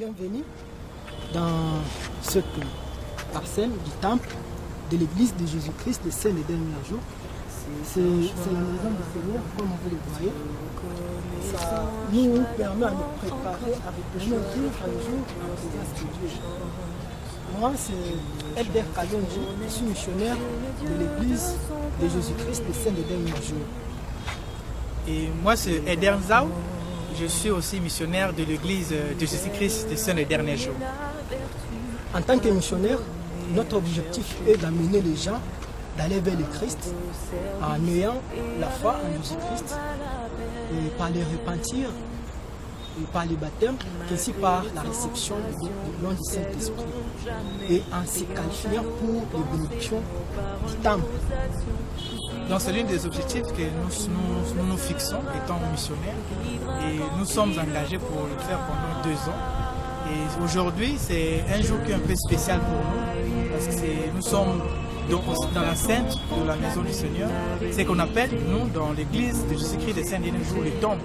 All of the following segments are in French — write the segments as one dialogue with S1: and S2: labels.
S1: Bienvenue dans cette parcelle du temple de l'église de Jésus-Christ, le Saint des derniers jours. C'est la maison du Seigneur, comme vous le voyez. Ça nous permet à nous préparer à retenir jour à jour la présence de Dieu. Moi, c'est Elder Kalonji, je suis missionnaire de l'église de Jésus-Christ, le Saint des derniers jours.
S2: Et moi, c'est Elder Nzao. Je suis aussi missionnaire de l'église de Jésus-Christ des Saints des derniers jours.
S1: En tant que missionnaire, notre objectif est d'amener les gens d'aller vers le Christ en ayant la foi en Jésus-Christ et par le repentir et par le baptême, ainsi par la réception du nom du Saint-Esprit et en se qualifiant pour les bénédictions du temple.
S2: Donc c'est l'un des objectifs que nous fixons étant missionnaires et nous sommes engagés pour le faire pendant 2 ans. Et aujourd'hui c'est un jour qui est un peu spécial pour nous parce que nous sommes dans la sainte de la maison du Seigneur, c'est qu'on appelle nous dans l'église de Jésus-Christ des Saints derniers jours le temple.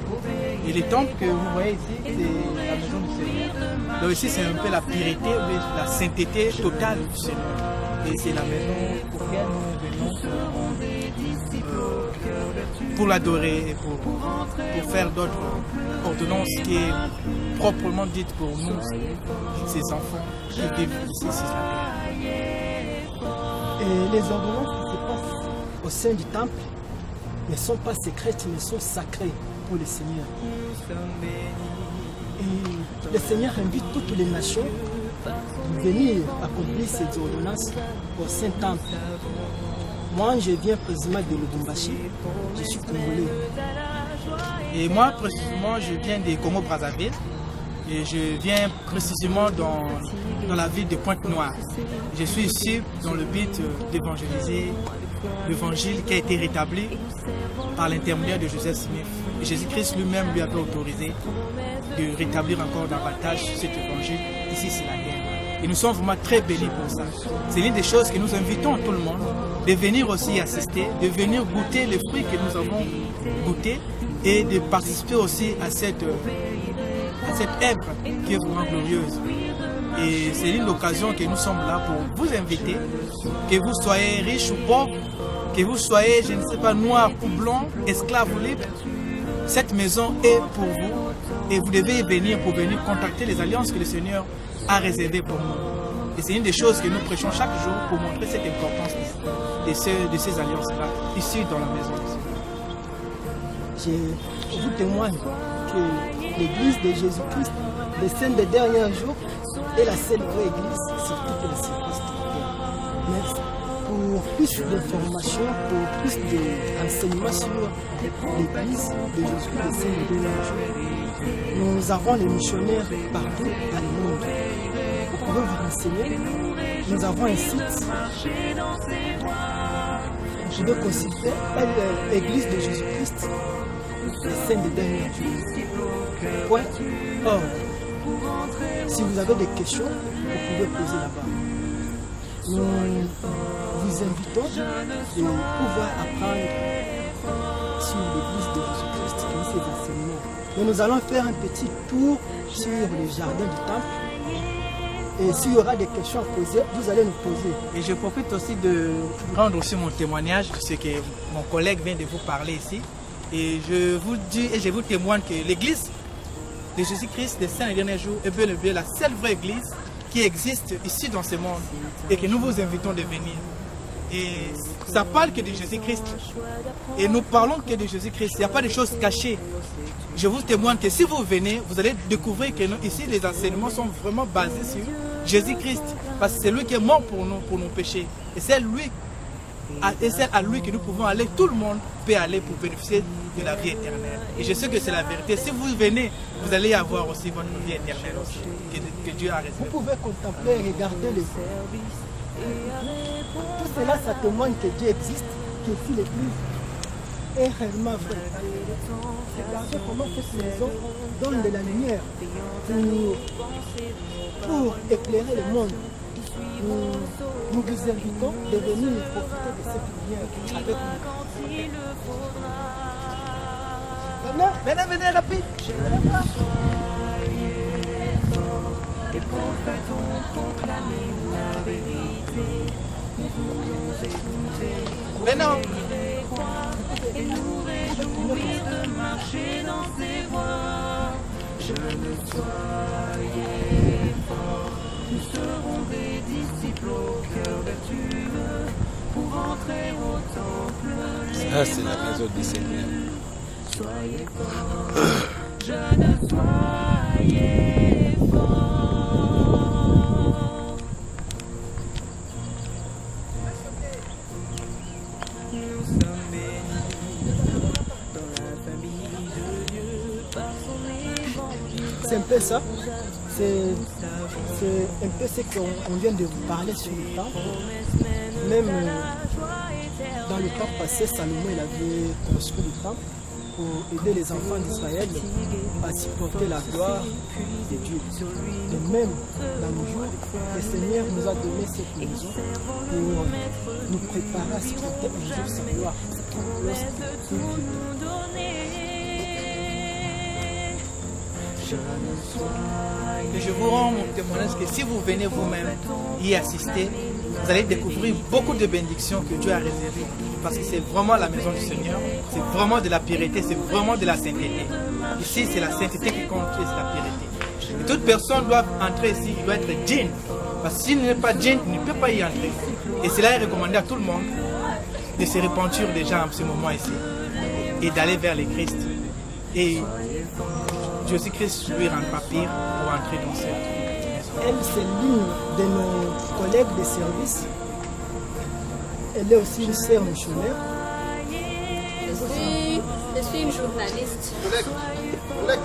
S2: Et le temple que vous voyez ici, c'est la maison du Seigneur. Donc ici c'est un peu la pureté, la sainteté totale du Seigneur. Et c'est la maison pour laquelle nous venons pour l'adorer et pour faire d'autres ordonnances qui est proprement dites pour nous, ces enfants qui vivent ici sur la terre.
S1: Et les ordonnances qui se passent au sein du temple ne sont pas secrètes, mais sont sacrées pour le Seigneur. Et le Seigneur invite toutes les nations à venir accomplir ces ordonnances au Saint-Temple. Moi, je viens précisément de Lubumbashi, je suis congolais.
S2: Et moi, précisément, je viens des Congo-Brazzaville. Et je viens précisément dans la ville de Pointe-Noire. Je suis ici dans le but d'évangéliser l'évangile qui a été rétabli par l'intermédiaire de Joseph Smith. Et Jésus-Christ lui-même lui avait autorisé de rétablir encore davantage cet évangile. Ici, c'est la guerre. Et nous sommes vraiment très bénis pour ça. C'est l'une des choses que nous invitons tout le monde de venir aussi assister, de venir goûter les fruits que nous avons goûtés et de participer aussi à cette œuvre qui est vraiment glorieuse. Et c'est une occasion que nous sommes là pour vous inviter, que vous soyez riches ou pauvres, que vous soyez, je ne sais pas, noir ou blanc, esclave ou libre. Cette maison est pour vous et vous devez venir pour venir contacter les alliances que le Seigneur a réservées pour nous. Et c'est une des choses que nous prêchons chaque jour pour montrer cette importance de ces alliances-là, ici dans la maison.
S1: Je vous témoigne que l'église de Jésus-Christ, les saints des derniers jours, est la seule vraie église sur toutes les circonstances. Mais pour plus d'informations, pour plus de renseignements sur l'église de Jésus-Christ, les saints des derniers jours, nous avons les missionnaires partout dans le monde. Vous pouvez vous renseigner. Nous avons un site. Je vais consulter l'église de Jésus-Christ, les saints des derniers jours. .org. Si vous avez des questions, vous pouvez poser là-bas. Nous vous invitons de pouvoir apprendre sur l'église de Jésus-Christ et ses enseignements. Mais nous allons faire un petit tour sur le jardin du temple. Et s'il y aura des questions à poser, vous allez nous poser.
S2: Et je profite aussi de rendre aussi mon témoignage de ce que mon collègue vient de vous parler ici. Et je vous dis et je vous témoigne que l'église de Jésus-Christ des Saints des derniers jours est bel et bien la seule vraie église qui existe ici dans ce monde et que nous vous invitons de venir. Et ça parle que de Jésus-Christ. Et nous parlons que de Jésus-Christ. Il n'y a pas de choses cachées. Je vous témoigne que si vous venez, vous allez découvrir que nous, ici les enseignements sont vraiment basés sur Jésus-Christ. Parce que c'est lui qui est mort pour nous, pour nos péchés. Et c'est à lui que nous pouvons aller. Tout le monde peut aller pour bénéficier de la vie éternelle. Et je sais que c'est la vérité. Si vous venez, vous allez avoir aussi votre vie éternelle aussi, que Dieu a réservé.
S1: Vous pouvez contempler et regarder les services. Tout cela, ça témoigne que Dieu existe, que si l'église est réellement vraie. Regardez comment cette maison donne de la lumière pour éclairer le monde. Nous vous invitons de venir profiter de cette lumière avec nous. Venez, rapide.
S2: Mais non.
S3: Ça, c'est la maison du Seigneur.
S1: C'est un peu ça. C'est un peu ce qu'on vient de vous parler sur le temps. Même dans le temps passé, Salomon il avait construit le temple pour aider les enfants d'Israël à supporter la gloire de Dieu. Et même dans nos jours, le Seigneur nous a donné cette maison pour nous préparer à supporter un jour sa gloire.
S2: Et je vous rends mon témoignage que si vous venez vous-même y assister, vous allez découvrir beaucoup de bénédictions que Dieu a réservées. Parce que c'est vraiment la maison du Seigneur, c'est vraiment de la pureté, c'est vraiment de la sainteté. Ici, c'est la sainteté qui compte, c'est la pureté. Et toute personne doit entrer ici, il doit être digne. Parce que s'il n'est pas digne, il ne peut pas y entrer. Et cela est recommandé à tout le monde de se repentir déjà en ce moment ici et d'aller vers le Christ. Et Jésus-Christ lui rendra pire pour entrer dans cette maison.
S1: Elle, c'est l'une de nos collègues de service. Elle est aussi une sœur missionnaire.
S4: Je suis une journaliste.
S3: Collègue,